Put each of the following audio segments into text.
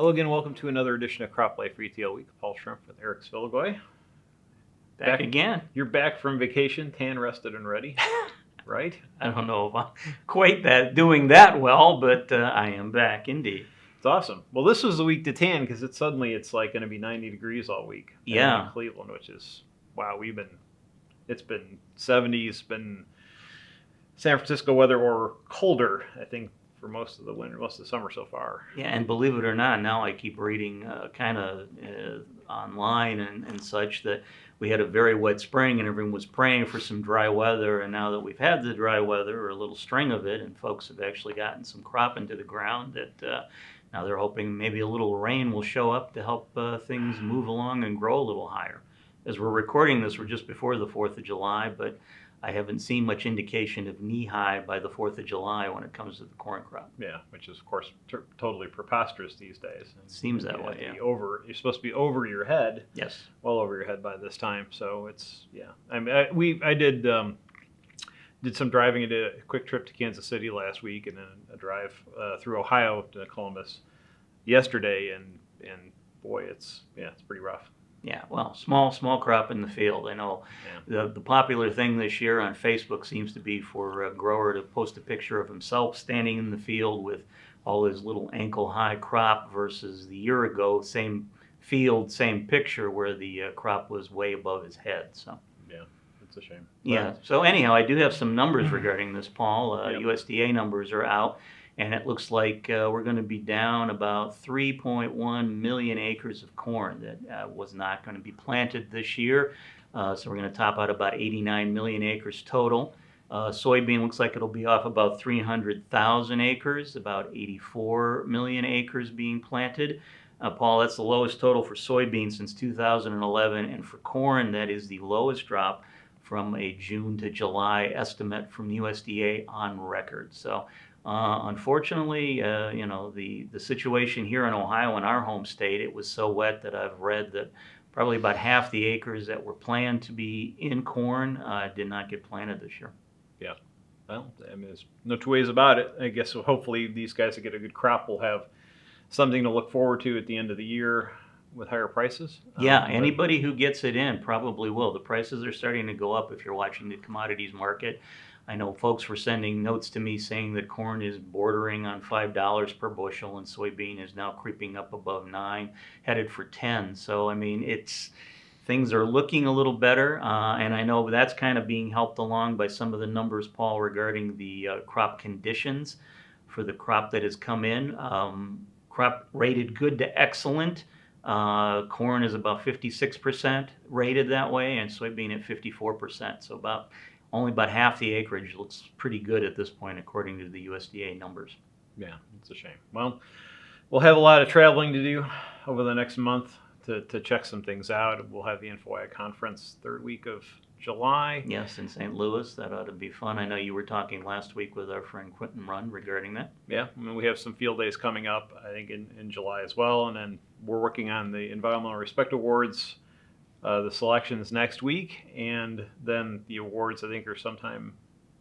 Hello again, welcome to another edition of CropLife Retail Week. Paul Schrimpf with Eric Sfiligoj. Back again. You're back from vacation, tan, rested, and ready, right? I don't know if I'm quite doing that well, but I am back indeed. It's awesome. Well, this was the week to tan because it's like going to be 90 degrees all week. Yeah. In Cleveland, which is, wow, it's been 70s, been San Francisco weather or colder, I think, for most of the summer so far. Yeah, and believe it or not, now I keep reading online and such that we had a very wet spring and everyone was praying for some dry weather, and now that we've had the dry weather, or a little string of it, and folks have actually gotten some crop into the ground, that now they're hoping maybe a little rain will show up to help things move along and grow a little higher. As we're recording this, we're just before the 4th of July, but I haven't seen much indication of knee-high by the 4th of July when it comes to the corn crop. Yeah, which is, of course, totally prepositive these days. It seems that way, yeah. You're supposed to be over your head. Yes. Well over your head by this time. So it's, yeah. I mean, I did some driving. I did a quick trip to Kansas City last week and then a drive through Ohio to Columbus yesterday. And boy, it's pretty rough. Yeah, well, small crop in the field. I know the popular thing this year on Facebook seems to be for a grower to post a picture of himself standing in the field with all his little ankle-high crop versus the year ago, same field, same picture where the crop was way above his head. So yeah, it's a shame. Yeah. So anyhow, I do have some numbers regarding this, Paul. USDA numbers are out. And it looks like we're going to be down about 3.1 million acres of corn that was not going to be planted this year. So we're going to top out about 89 million acres total. Soybean looks like it'll be off about 300,000 acres, about 84 million acres being planted. Paul, that's the lowest total for soybean since 2011. And for corn, that is the lowest drop from a June to July estimate from USDA on record. So unfortunately, the situation here in Ohio, in our home state, it was so wet that I've read that probably about half the acres that were planned to be in corn did not get planted this year. Yeah. Well, I mean, there's no two ways about it. I guess hopefully these guys that get a good crop will have something to look forward to at the end of the year with higher prices. Yeah, anybody who gets it in probably will. The prices are starting to go up if you're watching the commodities market. I know folks were sending notes to me saying that corn is bordering on $5 per bushel and soybean is now creeping up above $9, headed for $10. So, I mean, things are looking a little better, and I know that's kind of being helped along by some of the numbers, Paul, regarding the crop conditions for the crop that has come in. Crop rated good to excellent. Corn is about 56% rated that way, and soybean at 54%. So only about half the acreage looks pretty good at this point, according to the USDA numbers. Yeah, it's a shame. Well, we'll have a lot of traveling to do over the next month to check some things out. We'll have the InfoAg conference third week of July. Yes, in St. Louis. That ought to be fun. I know you were talking last week with our friend Quentin Runn regarding that. Yeah, I mean, we have some field days coming up, I think, in July as well. And then we're working on the Environmental Respect Awards. The selections next week, and then the awards, I think, are sometime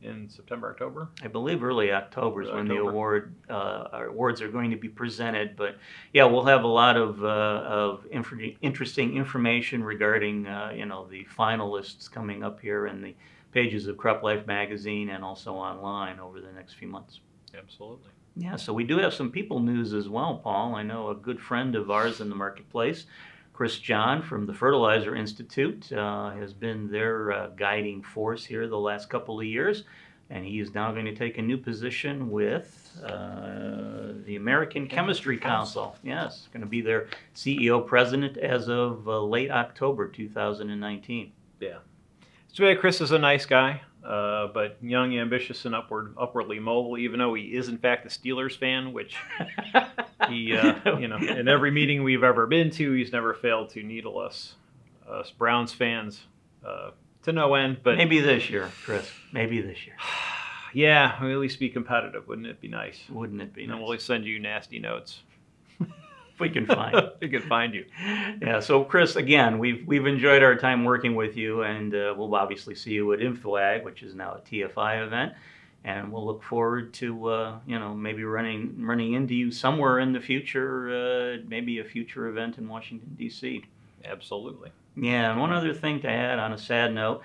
in September, October. I believe early October is when the awards are going to be presented. But yeah, we'll have a lot of interesting information regarding the finalists coming up here in the pages of CropLife magazine and also online over the next few months. Absolutely. Yeah, so we do have some people news as well, Paul. I know a good friend of ours in the marketplace, Jahn from the Fertilizer Institute, has been their guiding force here the last couple of years, and he is now going to take a new position with the American Chemistry Council. Yes, going to be their CEO president as of late October 2019. Yeah. So Chris is a nice guy, but young, ambitious, and upwardly mobile, even though he is in fact a Steelers fan, which he, in every meeting we've ever been to, he's never failed to needle us Browns fans to no end. But maybe this year, Chris. Maybe this year. Yeah, we'll at least be competitive. Wouldn't it be nice? Wouldn't it be nice? And we'll send you nasty notes. If we can find we can find you. Yeah, so Chris, again, we've enjoyed our time working with you, and we'll obviously see you at InfoAg, which is now a TFI event. And we'll look forward to, maybe running into you somewhere in the future, maybe a future event in Washington, D.C. Absolutely. Yeah, and one other thing to add on a sad note,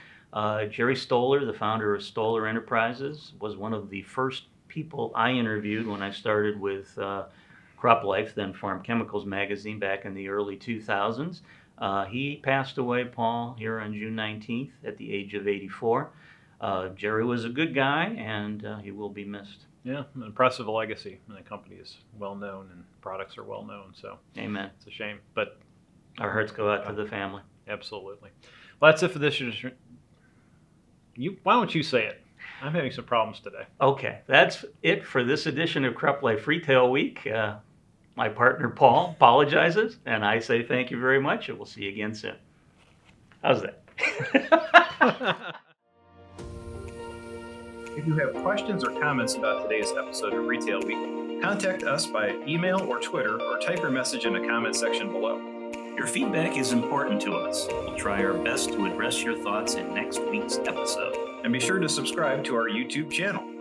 Jerry Stoller, the founder of Stoller Enterprises, was one of the first people I interviewed when I started with CropLife, then Farm Chemicals magazine, back in the early 2000s. He passed away, Paul, here on June 19th at the age of 84. Jerry was a good guy, and he will be missed. Yeah, an impressive legacy. And the company is well known, and products are well known. So, amen. It's a shame, but our hearts go out to the family. Absolutely. Well, that's it for this. Why don't you say it? I'm having some problems today. Okay, that's it for this edition of CropLife Retail Week. My partner Paul apologizes, and I say thank you very much, and we'll see you again soon. How's that? If you have questions or comments about today's episode of Retail Week, contact us by email or Twitter, or type your message in the comment section below. Your feedback is important to us. We'll try our best to address your thoughts in next week's episode. And be sure to subscribe to our YouTube channel.